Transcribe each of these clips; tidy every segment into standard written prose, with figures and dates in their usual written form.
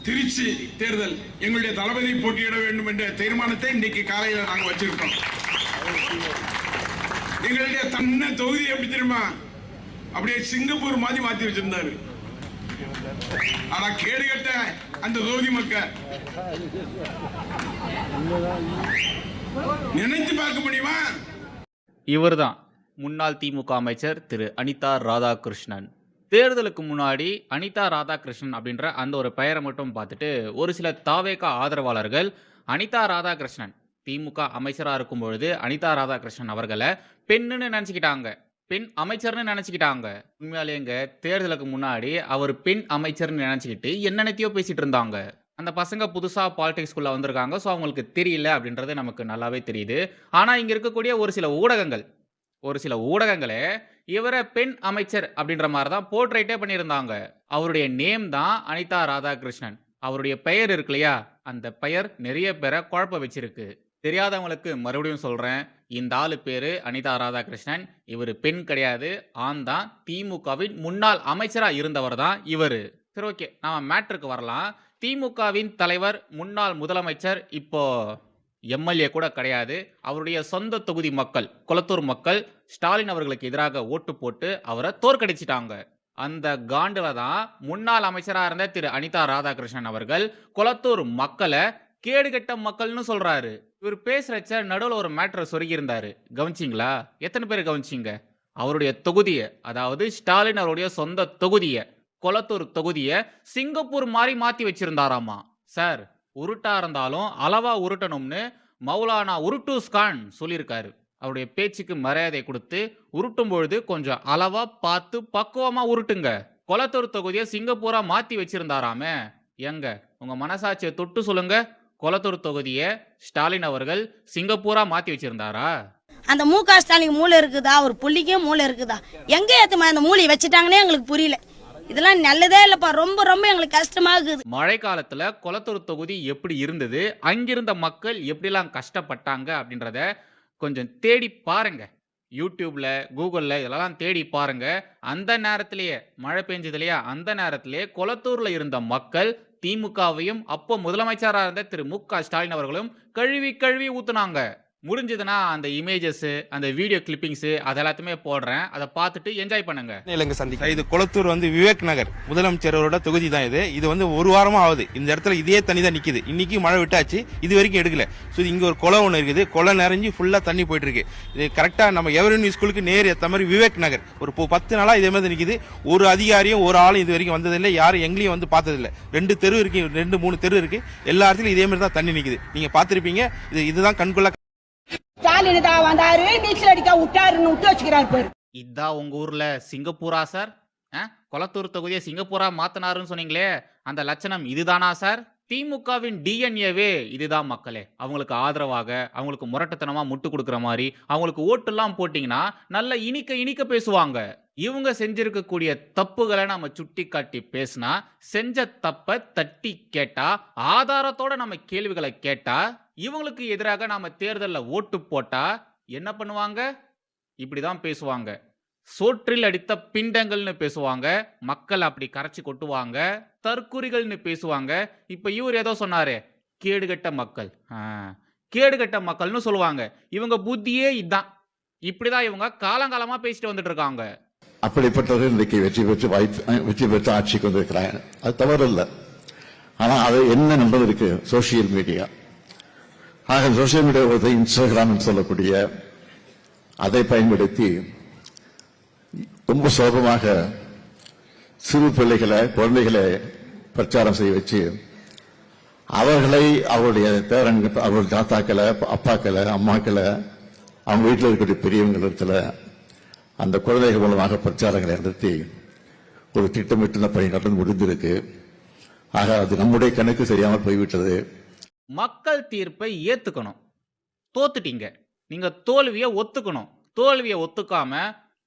திருச்சி தேர்தல் எங்களுடைய தளபதி போட்டியிட வேண்டும் என்ற தீர்மானத்தை இன்றைக்கு காலையில் நாங்கள் வச்சிருக்கோம். எங்களுடைய தன்ன தொகுதி எப்படி தெரியுமா, அப்படியே சிங்கப்பூர் மாதிரி மாத்தி வச்சிருந்தாரு. ஆனா கேடுகட்ட அந்த தொகுதி மக்கள் நினைத்து பார்க்க முடியுமா? இவர்தான் முன்னாள் திமுக அமைச்சர் திரு அனிதா ராதாகிருஷ்ணன். தேர்தலுக்கு முன்னாடி அனிதா ராதாகிருஷ்ணன் அப்படின்ற அந்த ஒரு பெயரை மட்டும் பார்த்துட்டு ஒரு சில தாவேகா ஆதரவாளர்கள் அனிதா ராதாகிருஷ்ணன் திமுக அமைச்சராக இருக்கும் பொழுது அனிதா ராதாகிருஷ்ணன் அவர்களை பெண்ணுன்னு நினச்சிக்கிட்டாங்க, பெண் அமைச்சர்னு நினச்சிக்கிட்டாங்க. உண்மையாலேங்க தேர்தலுக்கு முன்னாடி அவர் பெண் அமைச்சர்னு நினச்சிக்கிட்டு என்னென்னத்தையோ பேசிட்டு இருந்தாங்க. அந்த பசங்க புதுசாக பாலிடிக்ஸ்குள்ளே வந்திருக்காங்க, ஸோ அவங்களுக்கு தெரியல அப்படின்றது நமக்கு நல்லாவே தெரியுது. ஆனால் இங்கே இருக்கக்கூடிய ஒரு சில ஊடகங்களே இவரை பெண் அமைச்சர் அப்படின்ற மாதிரி தான் போர்ட்ரைட்டே பண்ணியிருந்தாங்க. அவருடைய நேம் தான் அனிதா ராதாகிருஷ்ணன். அவருடைய பெயர் இருக்கு இல்லையா, அந்த பெயர் நிறைய பேரை குழப்ப வச்சிருக்கு. தெரியாதவங்களுக்கு மறுபடியும் சொல்கிறேன், இந்த ஆளு பேர் அனிதா ராதாகிருஷ்ணன். இவர் பெண் கிடையாது, ஆண் தான். திமுகவின் முன்னாள் அமைச்சராக இருந்தவர் தான் இவர். சரி, ஓகே, நாம மேட்ருக்கு வரலாம். திமுகவின் தலைவர், முன்னாள் முதலமைச்சர், இப்போ எம்எல்ஏ கூட கிடையாது. அவருடைய சொந்த தொகுதி மக்கள், கொளத்தூர் மக்கள் ஸ்டாலின் அவர்களுக்கு எதிராக ஓட்டு போட்டு அவரை தோற்கடிச்சிட்டாங்க. அந்த காண்டில தான் முன்னாள் அமைச்சராக இருந்த திரு அனிதா ராதாகிருஷ்ணன் அவர்கள் கொளத்தூர் மக்களை கேடுகட்ட மக்கள்னு சொல்றாரு. இவர் பேசுறச்ச நடுவில் ஒரு மேட்டரை சொருகி இருந்தாரு, கவனிச்சிங்களா? எத்தனை பேர் கவனிச்சிங்க? அவருடைய தொகுதியை, அதாவது ஸ்டாலின் அவருடைய சொந்த தொகுதியை, கொளத்தூர் தொகுதியை சிங்கப்பூர் மாதிரி மாத்தி வச்சிருந்தாராமா. சார், உருட்டா இருந்தாலும் அளவா உருட்டணும்னு மௌலானா உருட்டூஸ் கான் சொல்லியிருக்காரு. அவருடைய பேச்சுக்கு மரியாதை கொடுத்து உருட்டும் பொழுது கொஞ்சம் அளவா பார்த்து பக்குவமா உருட்டுங்க. கொளத்தூர் தொகுதியை சிங்கப்பூரா மாத்தி வச்சிருந்தாராமே. எங்க உங்க மனசாட்சியை தொட்டு சொல்லுங்க, கொளத்தூர் தொகுதியை ஸ்டாலின் அவர்கள் சிங்கப்பூரா மாத்தி வச்சிருந்தாரா? அந்த முக ஸ்டாலின் மூளை இருக்குதா, ஒரு புள்ளிக்கே மூளை இருக்குதா? எங்க ஏத்துமா அந்த மூளை வச்சுட்டாங்கன்னே எங்களுக்கு புரியல. இதெல்லாம் நல்லதே இல்லப்பா, ரொம்ப ரொம்ப எங்களுக்கு கஷ்டமா இருக்குது. மழை காலத்துல கொளத்தூர் தொகுதி எப்படி இருந்தது, அங்கிருந்த மக்கள் எப்படிலாம் கஷ்டப்பட்டாங்க அப்படின்றத கொஞ்சம் தேடி பாருங்க. யூடியூப்ல, கூகுள்ல இதெல்லாம் தேடி பாருங்க. அந்த நேரத்திலேயே மழை பெஞ்சது இல்லையா, அந்த நேரத்திலேயே கொளத்தூர்ல இருந்த மக்கள் திமுகவையும் அப்போ முதலமைச்சராக இருந்த திரு மு.க. ஸ்டாலின் அவர்களும் கழுவி கழுவி ஊத்துனாங்க. முடிஞ்சதுன்னா அந்த இமேஜஸ், அந்த வீடியோ கிளிப்பிங்ஸ் அது எல்லாத்தையுமே போடுறேன், அதை பார்த்துட்டு என்ஜாய் பண்ணுங்க. இது கொளத்தூர் விவேக் நகர் முதலமைச்சரோட தொகுதி தான் இது. இது ஒரு வாரமா ஆகுது இந்த இடத்துல இதே தண்ணி தான் நிக்குது. இன்னைக்கு மழை விட்டாச்சு, இது வரைக்கும் எடுக்கல. ஸோ இங்க ஒரு குளம் ஒன்று இருக்குது, குளம் நிறைஞ்சு ஃபுல்லா தண்ணி போயிட்டு இருக்கு. இது கரெக்டா நம்ம எவரென் ஸ்கூலுக்கு நேர் ஏற்ற மாதிரி விவேக் நகர் ஒரு 10 நாளா இதே மாதிரி நிக்குது. ஒரு அதிகாரியும் ஒரு ஆளும் இது வரைக்கும் வந்ததில்லை, யாரும் எங்களையும் பார்த்ததில்லை. 2 தெரு இருக்கு, 2-3 தெரு இருக்கு, எல்லா இடத்துலயும் இதே மாதிரி தான் தண்ணி நிக்குது. நீங்க பாத்திருப்பீங்க. இதுதான் கண்கொள்ள ஸ்டாலின் தான் வந்தாரு, நீச்சல் அடிக்க விட்டாருன்னு விட்டு வச்சுக்கிறாரு பேர். இதான் உங்க ஊர்ல சிங்கப்பூரா சார்? கொளத்தூர் தொகுதியை சிங்கப்பூரா மாத்தினாருன்னு சொன்னீங்களே, அந்த லட்சணம் இதுதானா சார்? திமுகவின் டிஎன்ஏவே இதுதான் மக்களே. அவங்களுக்கு ஆதரவாக, அவங்களுக்கு முரட்டத்தனமா முட்டு கொடுக்குற மாதிரி அவங்களுக்கு ஓட்டெல்லாம் போட்டீங்கன்னா நல்ல இனிக்க பேசுவாங்க. இவங்க செஞ்சிருக்கக்கூடிய தப்புகளை நம்ம சுட்டி காட்டி பேசினா, செஞ்ச தப்பை தட்டி கேட்டா, ஆதாரத்தோட நம்ம கேள்விகளை கேட்டா, இவங்களுக்கு எதிராக நாம தேர்தலில் ஓட்டு போட்டா என்ன பண்ணுவாங்க? இப்படிதான் பேசுவாங்க. சோற்றில் அடித்த பிண்டங்கள்னு பேசுவாங்க, மக்கள் அப்படி கரைச்சி கொட்டுவாங்க, தற்குறிகள்னு பேசுவாங்க. இப்ப இவர் ஏதோ சொன்னாரு, கேடுகட்ட மக்கள். கேடுகட்ட மக்கள்னு சொல்லுவாங்க. இவங்க புத்தியே இதுதான். இப்படிதான் இவங்க காலங்காலமா பேசிட்டு வந்துட்டு இருக்காங்க. அப்படிப்பட்டவர்கள் இன்றைக்கு வெற்றி பெற்று ஆட்சிக்கு வந்திருக்கிறாங்க. அது தவறு இல்லை. ஆனா அது என்ன நம்பது இருக்கு, சோசியல் மீடியா. ஆக சோசியல் மீடியா இன்ஸ்டாகிராம் சொல்லக்கூடிய அதை பயன்படுத்தி ரொம்ப சுலபமாக சிறு பிள்ளைகளை, குழந்தைகளை பிரச்சாரம் செய்ய வச்சு அவர்களை, அவருடைய பேரன்கள், அவருடைய தாத்தாக்களை, அப்பாக்களை, அம்மாக்களை, அவங்க வீட்டில் இருக்கக்கூடிய பெரியவங்களிடத்துல அந்த குழந்தைகள் மூலமாக பிரச்சாரங்களை நடத்தி ஒரு திட்டமிட்டு பணி நடந்து முடிந்திருக்கு. ஆக அது நம்முடைய கணக்கு தெரியாமல் போய்விட்டது. மக்கள் தீர்ப்பை ஏத்துக்கணும். தோத்துட்டீங்க, நீங்க தோல்வியை ஒத்துக்கணும். தோல்வியை ஒத்துக்காம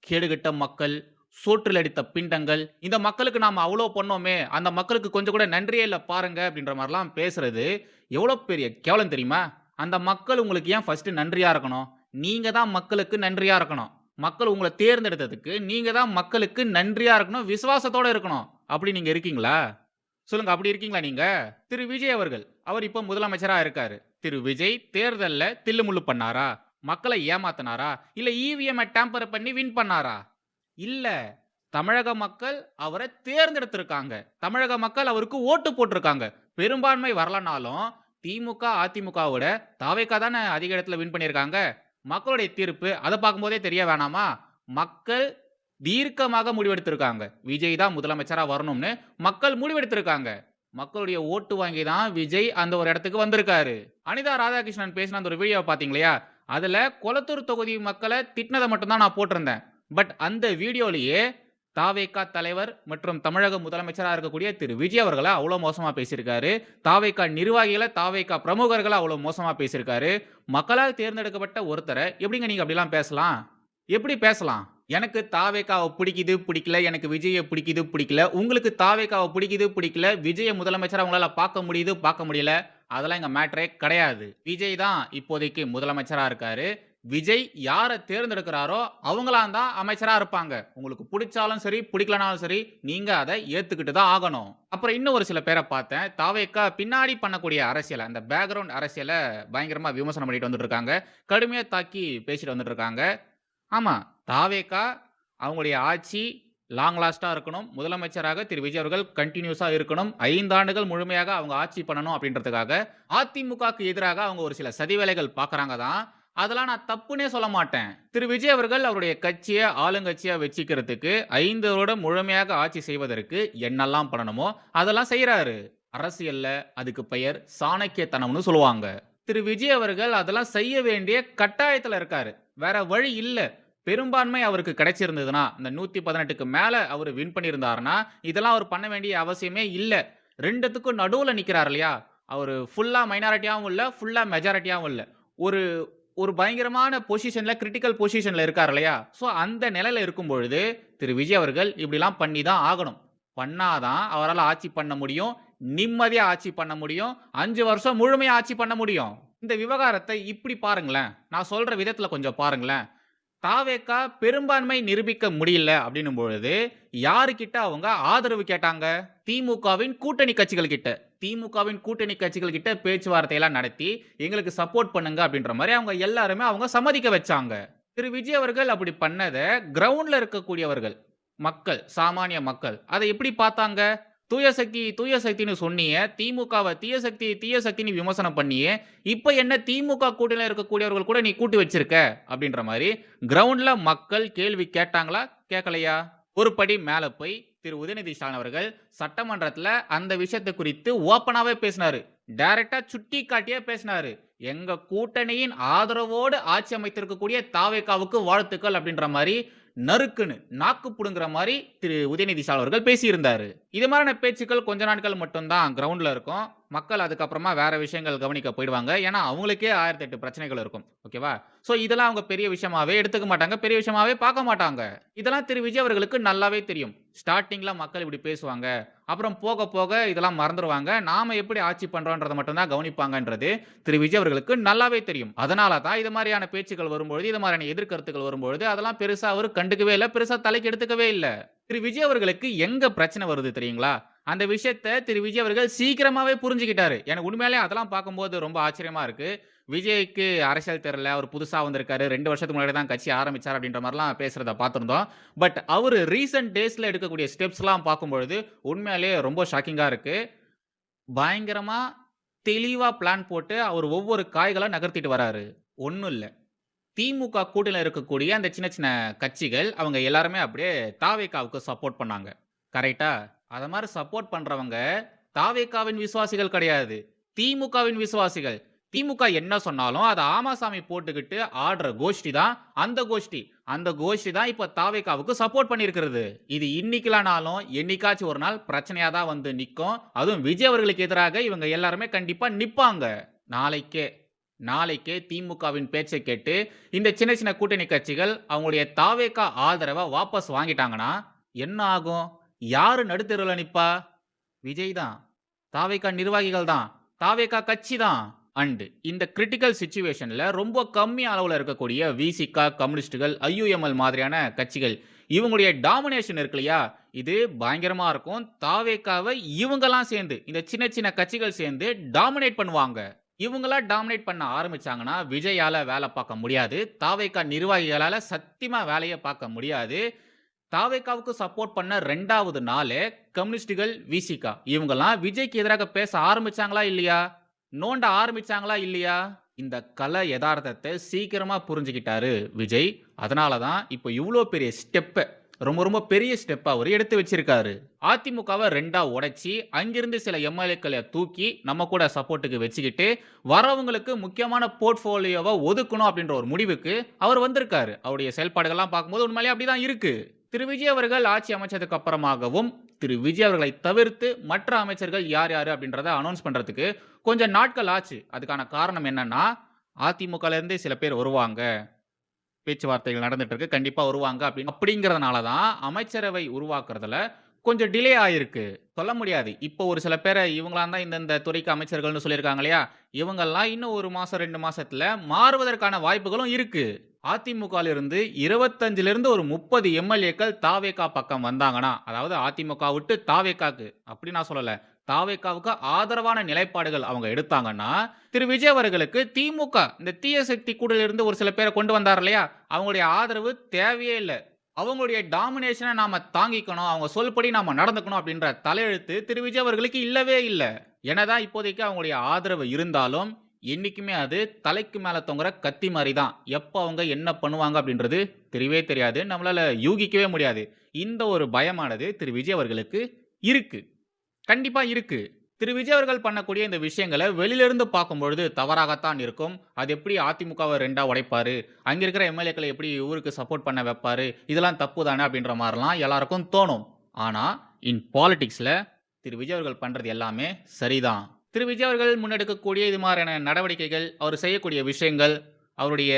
கேடுகட்ட மக்கள், சோற்றில் அடித்த பிண்டங்கள், இந்த மக்களுக்கு நாம அவ்வளோ பண்ணோமே, அந்த மக்களுக்கு கொஞ்சம் கூட நன்றியே இல்லை பாருங்க அப்படின்ற மாதிரிலாம் பேசுறது எவ்வளோ பெரிய கேவலம் தெரியுமா? அந்த மக்கள் உங்களுக்கு ஏன் ஃபர்ஸ்ட் நன்றியா இருக்கணும்? நீங்க தான் மக்களுக்கு நன்றியா இருக்கணும். மக்கள் உங்களை தேர்ந்தெடுத்ததுக்கு நீங்க தான் மக்களுக்கு நன்றியா இருக்கணும், விசுவாசத்தோட இருக்கணும். அப்படி நீங்க இருக்கீங்களா? சொல்லுங்க, அப்படி இருக்கீங்களா நீங்க? திரு விஜய் அவர்கள், அவர் இப்போ முதலமைச்சரா இருக்காரு. திரு விஜய் தேர்தல்ல தில்லுமுல்லு பண்ணாரா? மக்களை ஏமாத்தினாரா? இல்ல இவிஎம் டேம்பர் பண்ணி வின் பண்ணாரா? இல்ல. தமிழக மக்கள் அவரை தேர்ந்தெடுத்திருக்காங்க. தமிழக மக்கள் அவருக்கு ஓட்டு போட்டிருக்காங்க. பெரும்பான்மை வரலனாலும் திமுக, அதிமுகவோட தாவேகா தானே அதிக இடத்துல வின் பண்ணியிருக்காங்க. மக்களுடைய தீர்ப்பு அதை பார்க்கும்போதே தெரிய வேணாமா? மக்கள் தீர்க்கமாக முடிவெடுத்திருக்காங்க. விஜய் தான் முதலமைச்சரா வரணும்னு மக்கள் முடிவெடுத்திருக்காங்க. மக்களுடைய ஓட்டு வாங்கி தான் விஜய் அந்த ஒரு இடத்துக்கு வந்திருக்காரு. அனிதா ராதாகிருஷ்ணன் பேசின அந்த ஒரு வீடியோ பாத்தீங்களா? அதுல கொளத்தூர் தொகுதி மக்களை திட்டினதை மட்டும் தான் நான் போட்டிருந்தேன். பட் அந்த வீடியோலயே தாவேகா தலைவர் மற்றும் தமிழக முதலமைச்சரா இருக்கக்கூடிய திரு விஜய் அவர்களை அவ்வளவு மோசமா பேசியிருக்காரு. தாவேகா நிர்வாகிகளை, தாவேகா பிரமுகர்களை அவ்வளவு மோசமா பேசியிருக்காரு. மக்களால் தேர்ந்தெடுக்கப்பட்ட ஒருத்தரை எப்படிங்க நீங்க அப்படிலாம் பேசலாம்? எப்படி பேசலாம்? எனக்கு தாவேகாவை பிடிக்குது பிடிக்கல, எனக்கு விஜயை பிடிக்குது பிடிக்கல, உங்களுக்கு தாவேகாவை பிடிக்குது பிடிக்கல, விஜய முதலமைச்சரா உங்களால பார்க்க முடியுது பார்க்க முடியல, அதெல்லாம் எங்க மேட்டரே கிடையாது. விஜய் தான் இப்போதைக்கு முதலமைச்சரா இருக்காரு. விஜய் யாரை தேர்ந்தெடுக்கிறாரோ அவங்களாம் தான் அமைச்சரா இருப்பாங்க. உங்களுக்கு பிடிச்சாலும் சரி பிடிக்கலனாலும் சரி நீங்க அதை ஏத்துக்கிட்டு தான் ஆகணும். அப்புறம் இன்னும் ஒரு சில பேரை பார்த்தேன். தாவேகா பின்னாடி பண்ணக்கூடிய அரசியலை, அந்த பேக்ரவுண்ட் அரசியலை பயங்கரமா விமர்சனம் பண்ணிட்டு வந்துட்டு இருக்காங்க. கடுமையா தாக்கி பேசிட்டு வந்துட்டு இருக்காங்க. ஆமா, தாவேகா அவங்களுடைய ஆட்சி லாங் லாஸ்டா இருக்கணும். முதலமைச்சராக திரு விஜய் அவர்கள் கண்டினியூஸா இருக்கணும். 5 ஆண்டுகள் முழுமையாக அவங்க ஆட்சி பண்ணணும் அப்படின்றதுக்காக அதிமுகக்கு எதிராக அவங்க ஒரு சில சதி வேலைகள் பார்க்கறாங்க தான். அதெல்லாம் நான் தப்புனே சொல்ல மாட்டேன். திரு விஜய் அவர்கள் அவருடைய கட்சியை ஆளுங்கட்சியா வச்சுக்கிறதுக்கு 5 வருடம் முழுமையாக ஆட்சி செய்வதற்கு என்னெல்லாம் பண்ணணுமோ அதெல்லாம் செய்யறாரு. அரசியல்ல அதுக்கு பெயர் சாணக்கியத்தனம்னு சொல்லுவாங்க. திரு விஜய் அவர்கள் அதெல்லாம் செய்ய வேண்டிய கட்டாயத்துல இருக்காரு. வேற வழி இல்ல. பெரும்பான்மை அவருக்கு கிடைச்சிருந்ததுன்னா, இந்த 118க்கு மேல அவர் வின் பண்ணியிருந்தாருன்னா இதெல்லாம் அவர் பண்ண வேண்டிய அவசியமே இல்ல. ரெண்டுத்துக்கும் நடுவுல நிக்கிறார் இல்லையா? அவர் ஃபுல்லா மைனாரிட்டியாவும் இல்ல, ஃபுல்லா மெஜாரிட்டியாவும் இல்ல. ஒரு ஒரு பயங்கரமான பொசிஷன்ல, கிரிட்டிக்கல் பொசிஷன்ல இருக்கார் இல்லையா? சோ அந்த நிலையில இருக்கும் பொழுது திரு விஜய் அவர்கள் இப்படிலாம் பண்ணி தான் ஆகணும். பண்ணாதான் அவரால் ஆட்சி பண்ண முடியும். நிம்மதியா ஆட்சி பண்ண முடியும். 5 வருஷம் முழுமையா ஆட்சி பண்ண முடியும். இந்த விவகாரத்தை இப்படி பாருங்களேன். நான் சொல்ற விதத்துல கொஞ்சம் பாருங்களேன். தாவேகா பெரும்பான்மை நிரூபிக்க முடியல அப்படின்னும் பொழுது யாருக்கிட்ட அவங்க ஆதரவு கேட்டாங்க? திமுகவின் கூட்டணி கட்சிகள் கிட்ட. திமுகவின் கூட்டணி கட்சிகள் கிட்ட பேச்சுவார்த்தையெல்லாம் நடத்தி எங்களுக்கு சப்போர்ட் பண்ணுங்க அப்படின்ற மாதிரி அவங்க எல்லாருமே அவங்க சம்மதிக்க வச்சாங்க. திரு விஜய் அவர்கள் அப்படி பண்ணதை கிரவுண்ட்ல இருக்கக்கூடியவர்கள், மக்கள், சாமானிய மக்கள் அதை எப்படி பார்த்தாங்க? தூய சக்தி தூய சக்தின்னு சொன்னியே, திமுகவை தீய சக்தி தீய சக்தின்னு விமர்சனம் பண்ணியே, இப்ப என்ன திமுக கூட்டணியில இருக்கக்கூடியவர்கள் கூட நீ கூட்டி வச்சிருக்க அப்படின்ற மாதிரி கிரவுண்ட்ல மக்கள் கேள்வி கேட்டாங்களா கேட்கலையா? ஒரு படி மேல போய் திரு உதயநிதி ஸ்டாலின் அவர்கள் சட்டமன்றத்துல அந்த விஷயத்தை குறித்து ஓப்பனாவே பேசினாரு. டைரக்டா சுட்டி காட்டியே பேசினாரு. எங்க கூட்டணியின் ஆதரவோடு ஆட்சி அமைத்திருக்கக்கூடிய தாவேகாவுக்கு வாழ்த்துக்கள் அப்படின்ற மாதிரி நறுக்குன்னு நாக்கு புடுங்குற மாதிரி திரு உதயநிதி ஸ்டாலின் அவர்கள் பேசியிருந்தாரு. இது மாதிரியான பேச்சுக்கள் கொஞ்ச நாட்கள் மட்டும்தான் கிரவுண்ட்ல இருக்கும். மக்கள் அதுக்கப்புறமா வேற விஷயங்கள் கவனிக்க போயிடுவாங்க. ஏன்னா அவங்களுக்கே 1008 பிரச்சனைகள் இருக்கும். ஓகேவா? சோ இதெல்லாம் அவங்க பெரிய விஷயமாவே எடுத்துக்க மாட்டாங்க, பெரிய விஷயமாவே பார்க்க மாட்டாங்க. இதெல்லாம் திரு விஜய் அவர்களுக்கு நல்லாவே தெரியும். ஸ்டார்டிங்ல மக்கள் இப்படி பேசுவாங்க, அப்புறம் போக போக இதெல்லாம் மறந்துடுவாங்க. நாம எப்படி ஆட்சி பண்றோன்றதை மட்டும் தான் கவனிப்பாங்கன்றது திரு விஜய் அவர்களுக்கு நல்லாவே தெரியும். அதனால தான் இது மாதிரியான பேச்சுக்கள் வரும்பொழுது, இது மாதிரியான எதிர்கருத்துக்கள் வரும்பொழுது அதெல்லாம் பெருசா அவர் கண்டுக்கவே இல்லை, பெருசா தலைக்கு எடுத்துக்கவே இல்லை. திரு விஜய் அவர்களுக்கு எங்க பிரச்சனை வருது தெரியுங்களா? அந்த விஷயத்தை திரு விஜய் அவர்கள் சீக்கிரமாவே புரிஞ்சுக்கிட்டாரு. எனக்கு உண்மையிலே அதெல்லாம் பார்க்கும்போது ரொம்ப ஆச்சரியமா இருக்கு. விஜய்க்கு அரசியல் தெரியல, அவர் புதுசா வந்திருக்காரு, 2 வருஷத்துக்கு முன்னாடி தான் கட்சி ஆரம்பிச்சார் அப்படின்ற மாதிரிலாம் பேசுறத பார்த்திருந்தோம். பட் அவர் ரீசன்ட் டேஸ்ல எடுக்கக்கூடிய ஸ்டெப்ஸ் எல்லாம் பார்க்கும்பொழுது உண்மையிலே ரொம்ப ஷாக்கிங்கா இருக்கு. பயங்கரமா தெளிவா பிளான் போட்டு அவர் ஒவ்வொரு காய்களை நகர்த்திட்டு வராரு. ஒன்றும் இல்லை, திமுக கூட்டணியில் இருக்கக்கூடிய அந்த சின்ன சின்ன கட்சிகள் அவங்க எல்லாருமே அப்படியே தாவேகாவுக்கு சப்போர்ட் பண்ணாங்க. கரெக்டா? அத மாதிரி சப்போர்ட் பண்றவங்க தாவேகாவின் விசுவாசிகள் கிடையாது, திமுகவின் விசுவாசிகள். திமுக என்ன சொன்னாலும் அதை ஆமாசாமி போட்டுக்கிட்டு ஆடுற கோஷ்டி தான் அந்த கோஷ்டி. அந்த கோஷ்டி தான் இப்ப தாவேகாவுக்கு சப்போர்ட் பண்ணியிருக்கிறது. இது இன்னைக்குலானாலும் என்னைக்காச்சும் ஒரு நாள் பிரச்சனையா தான் வந்து நிற்கும். அதுவும் விஜய் அவர்களுக்கு எதிராக இவங்க எல்லாருமே கண்டிப்பா நிப்பாங்க. நாளைக்கே திமுகவின் பேச்சை கேட்டு இந்த சின்ன சின்ன கூட்டணி கட்சிகள் அவங்களுடைய தாவேகா ஆதரவை வாபஸ் வாங்கிட்டாங்கன்னா என்ன ஆகும்? யாரு நடுத்தெருவில் நிப்பா? விஜய் தான், தாவேகா நிர்வாகிகள் தான், தாவேகா கட்சி தான். அண்ட் இந்த கிரிட்டிக்கல் சிச்சுவேஷன்ல ரொம்ப கம்மி அளவுல இருக்கக்கூடிய விசிகா, கம்யூனிஸ்டுகள், ஐயுஎம்எல் மாதிரியான கட்சிகள் இவங்களுடைய டாமினேஷன் இருக்கு இல்லையா? இது பயங்கரமா இருக்கும். தாவேகாவை இவங்கலாம் சேர்ந்து, இந்த சின்ன சின்ன கட்சிகள் சேர்ந்து டாமினேட் பண்ணுவாங்க. இவங்களா டாமினேட் பண்ண ஆரம்பிச்சாங்கன்னா, விஜயால வேலை பார்க்க முடியாது. தாவேகா நிர்வாகிகளால சத்தியமா வேலையே பார்க்க முடியாது. தாவேகாவுக்கு சப்போர்ட் பண்ண 2வது நாளே கம்யூனிஸ்டுகள், விசிகா இவங்கலாம் விஜய்க்கு எதிராக பேச ஆரம்பிச்சாங்களா இல்லையா? நோண்ட ஆரம்பிச்சாங்களா இல்லையா? இந்த கல யதார்த்தத்தை சீக்கிரமா புரிஞ்சுக்கிட்டாரு விஜய். அதனால தான் இப்போ இவ்ளோ பெரிய ஸ்டெப்ப, ரொம்ப பெரிய ஸ்டெப்ப அவரு எடுத்து வச்சிருக்காரு. அதிமுகவை 2ஆ உடைச்சி, அங்கிருந்து சில எம்எல்ஏக்களை தூக்கி நம்ம கூட சப்போர்ட்டுக்கு வச்சுக்கிட்டு, வரவங்களுக்கு முக்கியமான போர்ட்ஃபோலியோவை ஒதுக்கணும் அப்படின்ற ஒரு முடிவுக்கு அவர் வந்திருக்காரு. அவருடைய செயல்பாடுகள்லாம் பார்க்கும்போது உண்மையிலேயே அப்படிதான் இருக்கு. திரு விஜய் அவர்கள் ஆட்சி அமைச்சதுக்கு அப்புறமாகவும், திரு விஜய் அவர்களை தவிர்த்து மற்ற அமைச்சர்கள் யார் யாரு அப்படின்றத அனௌன்ஸ் பண்றதுக்கு கொஞ்சம் நாட்கள் ஆச்சு. அதுக்கான காரணம் என்னன்னா, அதிமுகல இருந்து சில பேர் வருவாங்க, பேச்சுவார்த்தைகள் நடந்துட்டு இருக்கு, கண்டிப்பா வருவாங்க அப்படிங்கிறதுனால தான் அமைச்சரவை உருவாக்குறதுல கொஞ்சம் டிலே ஆயிருக்கு. சொல்ல முடியாது. இப்போ ஒரு சில பேரை இவங்களாம் தான் இந்த துறைக்கு அமைச்சர்கள்னு சொல்லியிருக்காங்க இல்லையா? இவங்கெல்லாம் இன்னும் 1 மாசம் 2 மாசத்துல மாறுவதற்கான வாய்ப்புகளும் இருக்கு. அதிமுகல இருந்து 25ல இருந்து ஒரு 30 எம்எல்ஏக்கள் தாவேகா பக்கம் வந்தாங்கன்னா, அதாவது அதிமுக விட்டு தாவேகாக்கு, அப்படி நான் சொல்லல, தாவேகாவுக்கு ஆதரவான நிலைப்பாடுகள் அவங்க எடுத்தாங்கன்னா, திரு விஜய் அவர்களுக்கு திமுக இந்த தீய சக்தி கூடல இருந்து ஒரு சில பேரை கொண்டு வந்தார் இல்லையா? அவங்களுடைய ஆதரவு தேவையே இல்ல. அவங்களுடைய டாமினேஷனை நாம தாங்கிக்கணும், அவங்க சொல்படி நாம நடந்துக்கணும் அப்படின்ற தலையெழுத்து திரு விஜய் அவர்களுக்கு இல்லவே இல்ல. என்னதான் இப்போதைக்கு அவங்களுடைய ஆதரவு இருந்தாலும், என்னைக்குமே அது தலைக்கு மேல தொங்குற கத்தி மாதிரி தான். எப்போ அவங்க என்ன பண்ணுவாங்க அப்படின்றது தெரியவே தெரியாது. நம்மளால யூகிக்கவே முடியாது. இந்த ஒரு பயமானது திரு விஜய் அவர்களுக்கு இருக்கு. கண்டிப்பா இருக்கு. திரு விஜய் அவர்கள் பண்ணக்கூடிய இந்த விஷயங்களை வெளியிலிருந்து பார்க்கும்பொழுது தவறாகத்தான் இருக்கும். அது எப்படி அதிமுகவை 2ஆ உடைப்பாரு, அங்க இருக்கிற எம்எல்ஏக்களை எப்படி ஊருக்கு சப்போர்ட் பண்ண வைப்பாரு, இதெல்லாம் தப்பு தானே அப்படின்ற மாதிரிலாம் எல்லாருக்கும் தோணும். ஆனா இன் பாலிடிக்ஸ்ல திரு விஜய் அவர்கள் பண்றது எல்லாமே சரிதான். திரு விஜய் அவர்கள் முன்னெடுக்கக்கூடிய இது மாதிரியான நடவடிக்கைகள், அவர் செய்யக்கூடிய விஷயங்கள், அவருடைய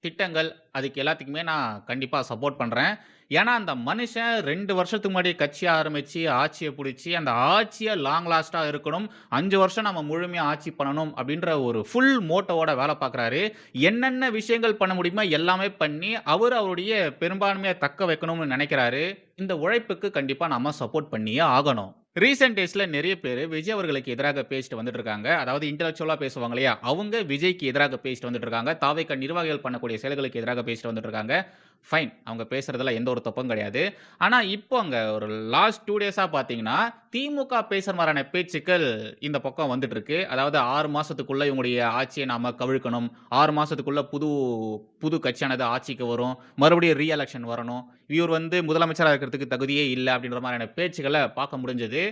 திட்டங்கள், அதுக்கு எல்லாத்துக்குமே நான் கண்டிப்பா சப்போர்ட் பண்றேன். ஏன்னா அந்த மனுஷன் 2 வருஷத்துக்கு முன்னாடி கட்சி ஆரம்பிச்சு ஆட்சியை பிடிச்சி, அந்த ஆட்சியை லாங் லாஸ்டா இருக்கணும், 5 வருஷம் நம்ம முழுமையா ஆட்சி பண்ணணும் அப்படின்ற ஒரு ஃபுல் மோட்டோவோட வேலை பார்க்குறாரு. என்னென்ன விஷயங்கள் பண்ண முடியுமோ எல்லாமே பண்ணி அவருடைய பெரும்பான்மையை தக்க வைக்கணும்னு நினைக்கிறாரு. இந்த உழைப்புக்கு கண்டிப்பா நாம சப்போர்ட் பண்ணியே ஆகணும். ரீசென்ட் டேஸ்ல நிறைய பேர் விஜய் அவர்களுக்கு எதிராக பேசிட்டு வந்துட்டு இருக்காங்க. அதாவது இன்டெலக்சுவலா பேசுவாங்க இல்லையா, அவங்க விஜய்க்கு எதிராக பேசிட்டு வந்துட்டு இருக்காங்க. தாவேகா நிர்வாகிகள் பண்ணக்கூடிய செயல்களுக்கு எதிராக பேசிட்டு வந்துட்டு இருக்காங்க. ஃபைன், அவங்க பேசுறதுல எந்த ஒரு தப்பும் கிடையாது. ஆனா இப்போ அங்க ஒரு லாஸ்ட் 2 டேஸா பாத்தீங்கன்னா, திமுக பேசுற மாதிரியான பேச்சுக்கள் இந்த பக்கம் வந்துட்டு இருக்கு. அதாவது 6 மாசத்துக்குள்ள இவங்களுடைய ஆட்சியை நாம கவிழ்க்கணும், 6 மாசத்துக்குள்ள புது கட்சியானது ஆட்சிக்கு வரும், மறுபடியும் ரீ எலெக்ஷன் வரணும், இவர் முதலமைச்சராக இருக்கிறதுக்கு தகுதியே இல்லை அப்படின்ற மாதிரியான பேச்சுக்களை பார்க்க முடிஞ்சது.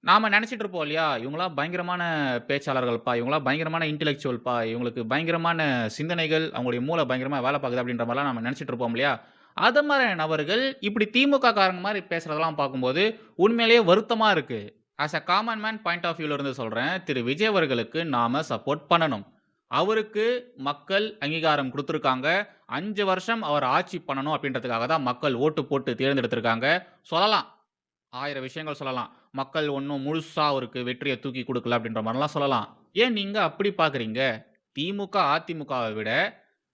நாம நினைச்சிட்டு இருப்போம் இல்லையா, இவங்களாம் பயங்கரமான பேச்சாளர்கள்ப்பா, இவங்களாம் பயங்கரமான இன்டெலெக்சுவல்ப்பா, இவங்களுக்கு பயங்கரமான சிந்தனைகள், அவங்களுடைய மூளை பயங்கரமா வேலை பார்க்குது அப்படின்ற மாதிரிலாம் நம்ம நினைச்சிட்டு இருப்போம் இல்லையா? அது மாதிரியான நபர்கள் இப்படி திமுக காரங்க மாதிரி பேசுறதெல்லாம் பார்க்கும்போது உண்மையிலேயே வருத்தமா இருக்கு. As a common man point of வியூல இருந்து சொல்றேன், திரு விஜய் அவர்களுக்கு நாம சப்போர்ட் பண்ணணும். அவருக்கு மக்கள் அங்கீகாரம் கொடுத்துருக்காங்க. 5 வருஷம் அவர் ஆட்சி பண்ணணும் அப்படின்றதுக்காக தான் மக்கள் ஓட்டு போட்டு தேர்ந்தெடுத்திருக்காங்க. சொல்லலாம், 1000 விஷயங்கள் சொல்லலாம். மக்கள் ஒன்றும் முழுசா அவருக்கு வெற்றியை தூக்கி கொடுக்கல அப்படின்ற மாதிரிலாம் சொல்லலாம். ஏன் நீங்க அப்படி பார்க்குறீங்க? திமுக அதிமுகவை விட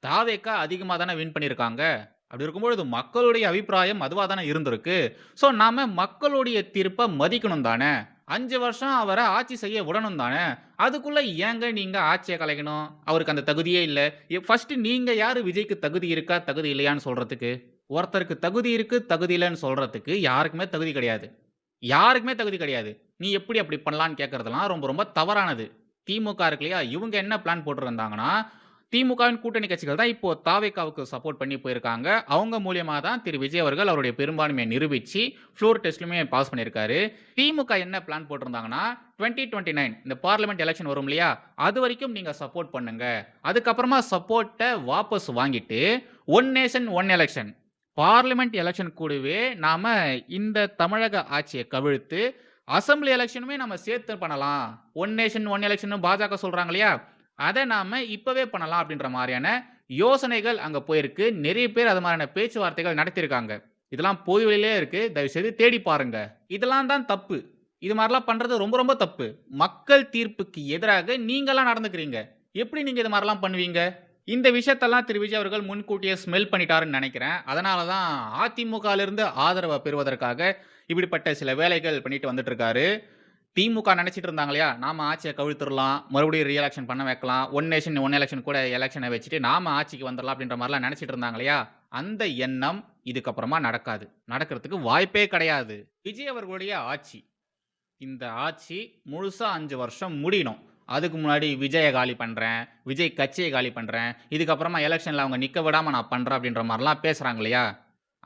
தாவேகா அதிகமாக தானே வின் பண்ணியிருக்காங்க. அப்படி இருக்கும்பொழுது மக்களுடைய அபிப்பிராயம் அதுவாக தானே இருந்திருக்கு. ஸோ நாம மக்களுடைய தீர்ப்பை மதிக்கணும் தானே. 5 வருஷம் அவரை ஆட்சி செய்ய விடணும் தானே. அதுக்குள்ள ஏங்க நீங்க ஆட்சியை கலைக்கணும்? அவருக்கு அந்த தகுதியே இல்லை. ஃபர்ஸ்ட் நீங்க யாரு விஜய்க்கு தகுதி இருக்கா தகுதி இல்லையான்னு சொல்றதுக்கு? ஒருத்தருக்கு தகுதி இருக்கு தகுதி இல்லைன்னு சொல்றதுக்கு யாருக்குமே தகுதி கிடையாது. யாருக்குமே தகுதி கிடையாது. நீ எப்படி அப்படி பண்ணலான்னு கேட்கறதெல்லாம் ரொம்ப தவறானது. திமுக இருக்கு இல்லையா, இவங்க என்ன பிளான் போட்டிருந்தாங்கன்னா, திமுகவின் கூட்டணி கட்சிகள் தான் இப்போ தாவேகாவுக்கு சப்போர்ட் பண்ணி போயிருக்காங்க. அவங்க மூலியமா தான் திரு விஜய் அவர்கள் அவருடைய பெரும்பான்மையை நிரூபிச்சு ஃப்ளோர் டெஸ்ட்லுமே பாஸ் பண்ணியிருக்காரு. திமுக என்ன பிளான் போட்டிருந்தாங்கன்னா, 2029 இந்த பார்லிமெண்ட் எலெக்ஷன் வரும் இல்லையா, அது வரைக்கும் நீங்க சப்போர்ட் பண்ணுங்க, அதுக்கப்புறமா சப்போர்ட்டை வாபஸ் வாங்கிட்டு one nation one election, parliament election கூடவே நாம இந்த தமிழக ஆட்சியை கவிழ்த்து அசம்பிளி எலெக்ஷனுமே நம்ம சேர்த்து பண்ணலாம். ஒன் நேஷன் ஒன் எலெக்ஷன் பாஜக சொல்றாங்க இல்லையா, அதை நாம இப்பவே பண்ணலாம் அப்படின்ற மாதிரியான யோசனைகள் அங்க போயிருக்கு. நிறைய பேர் அது மாதிரியான பேச்சுவார்த்தைகள் நடத்தியிருக்காங்க. இதெல்லாம் பொதுவெளியிலே இருக்கு, தயவு செய்து தேடி பாருங்க. இதெல்லாம் தான் தப்பு. இது மாதிரிலாம் பண்றது ரொம்ப தப்பு. மக்கள் தீர்ப்புக்கு எதிராக நீங்களாம் நடந்துக்கிறீங்க. எப்படி நீங்க இது மாதிரிலாம் பண்ணுவீங்க? இந்த விஷயத்தெல்லாம் திரு விஜய் அவர்கள் முன்கூட்டியே ஸ்மெல் பண்ணிட்டாருன்னு நினைக்கிறேன். அதனால தான் அதிமுகவிலிருந்து ஆதரவை பெறுவதற்காக இப்படிப்பட்ட சில வேலைகள் பண்ணிட்டு வந்துட்டு இருக்காரு. திமுக நினைச்சிட்டு இருந்தாங்க இல்லையா, நாம ஆட்சியை கவிழ்த்துடலாம், மறுபடியும் ரீஎலெக்ஷன் பண்ண வைக்கலாம், ஒன் நேஷன் ஒன் எலெக்ஷன் கூட எலெக்ஷனை வச்சுட்டு நாம ஆட்சிக்கு வந்துடலாம் அப்படின்ற மாதிரிலாம் நினைச்சிட்டு இருந்தாங்க இல்லையா, அந்த எண்ணம் இதுக்கப்புறமா நடக்காது, நடக்கிறதுக்கு வாய்ப்பே கிடையாது. விஜய் அவர்களுடைய ஆட்சி, இந்த ஆட்சி முழுசா 5 வருஷம் முடியணும். அதுக்கு முன்னாடி விஜயை காலி பண்ணுறேன், விஜய் கட்சியை காலி பண்ணுறேன், இதுக்கப்புறமா எலெக்ஷனில் அவங்க நிற்க விடாமல் நான் பண்ணுறேன் அப்படின்ற மாதிரிலாம் பேசுகிறாங்க இல்லையா,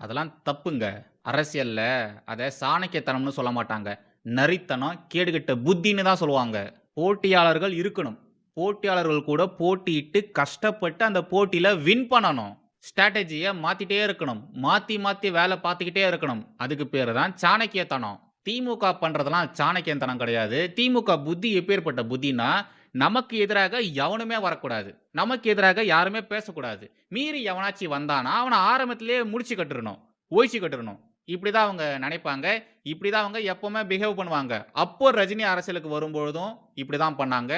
அதெல்லாம் தப்புங்க. அரசியலில் அதை சாணக்கியத்தனம்னு சொல்ல மாட்டாங்க, நரித்தனம், கேடுகட்ட புத்தின்னு தான் சொல்லுவாங்க. போட்டியாளர்கள் இருக்கணும், போட்டியாளர்கள் கூட போட்டியிட்டு கஷ்டப்பட்டு அந்த போட்டியில் வின் பண்ணணும். ஸ்ட்ராட்டஜியை மாற்றிட்டே இருக்கணும், மாற்றி மாற்றி வேலை பார்த்துக்கிட்டே இருக்கணும். அதுக்கு பேர் தான் சாணக்கியத்தனம். திமுக பண்ணுறதெல்லாம் சாணக்கியத்தனம் கிடையாது. திமுக புத்தி எப்பேற்பட்ட புத்தினா, நமக்கு எதிராக எவனுமே வரக்கூடாது, நமக்கு எதிராக யாருமே பேசக்கூடாது. மீறி எவனாச்சு வந்தானா அவனை ஆரம்பத்திலே முடிச்சு கட்டுறணும், ஒழிச்சு கட்டுறணும். இப்படி தான் அவங்க நினைப்பாங்க, இப்படி தான் அவங்க எப்போவுமே பிஹேவ் பண்ணுவாங்க. அப்போ ரஜினி அரசியலுக்கு வரும்பொழுதும் இப்படி தான் பண்ணாங்க,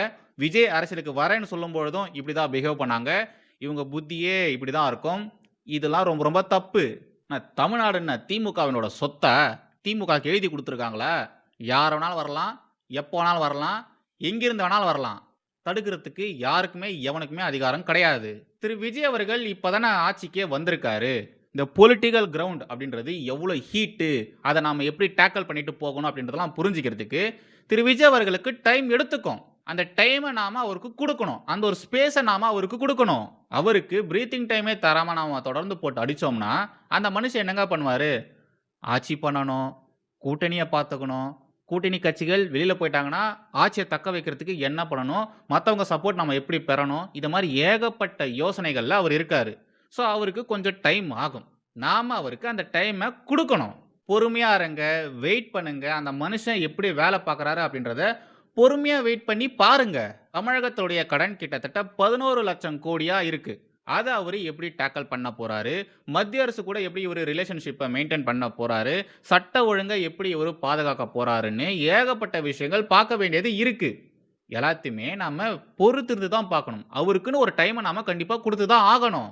விஜய் அரசியலுக்கு வரேன்னு சொல்லும் பொழுதும் இப்படி தான் பிஹேவ் பண்ணாங்க. இவங்க புத்தியே இப்படி தான் இருக்கும். இதெல்லாம் ரொம்ப ரொம்ப தப்பு. தமிழ்நாடுன்னு திமுகவினோட சொத்தை திமுகவுக்கு எழுதி கொடுத்துருக்காங்களா, யார் வேணாலும் வரலாம், எப்போ வேணாலும் வரலாம், எங்கிருந்து வேணாலும் வரலாம், தடுக்கிறதுக்கு யாருக்குமே எவனுக்குமே அதிகாரம் கிடையாது. திரு விஜய் அவர்கள் இப்போதானே ஆட்சிக்கே வந்திருக்காரு. இந்த பொலிட்டிக்கல் கிரவுண்ட் அப்படின்றது எவ்வளோ ஹீட்டு, அதை நாம் எப்படி டேக்கிள் பண்ணிட்டு போகணும் அப்படின்றதெல்லாம் புரிஞ்சுக்கிறதுக்கு திரு விஜய் அவர்களுக்கு டைம் எடுத்துக்கும். அந்த டைமை நாம் அவருக்கு கொடுக்கணும், அந்த ஒரு ஸ்பேஸை நாம் அவருக்கு கொடுக்கணும். அவருக்கு ப்ரீத்திங் டைமே தராமல் நாம் தொடர்ந்து போட்டு அடித்தோம்னா அந்த மனுஷன் என்னங்க பண்ணுவார்? ஆட்சி பண்ணணும், கூட்டணியை பார்த்துக்கணும், கூட்டணி கட்சிகள் வெளியில் போயிட்டாங்கன்னா ஆட்சியை தக்க வைக்கிறதுக்கு என்ன பண்ணணும், மற்றவங்க சப்போர்ட் நம்ம எப்படி பெறணும், இது மாதிரி ஏகப்பட்ட யோசனைகளில் அவர் இருக்கார். ஸோ அவருக்கு கொஞ்சம் டைம் ஆகும், நாம் அவருக்கு அந்த டைமை கொடுக்கணும். பொறுமையாக இருங்க, வெயிட் பண்ணுங்க, அந்த மனுஷன் எப்படி வேலை பார்க்குறாரு அப்படின்றத பொறுமையாக வெயிட் பண்ணி பாருங்க. தமிழகத்துடைய கடன் கிட்டத்தட்ட 11 லட்சம் கோடியாக இருக்குது. அதை அவர் எப்படி டேக்கிள் பண்ண போகிறாரு, மத்திய அரசு கூட எப்படி ஒரு ரிலேஷன்ஷிப்பை மெயின்டைன் பண்ண போகிறாரு, சட்ட ஒழுங்கை எப்படி இவர் பாதுகாக்க போகிறாருன்னு ஏகப்பட்ட விஷயங்கள் பார்க்க வேண்டியது இருக்குது. எல்லாத்தையுமே நாம் பொறுத்திருந்து தான் பார்க்கணும். அவருக்குன்னு ஒரு டைமை நாம் கண்டிப்பாக கொடுத்து தான் ஆகணும்.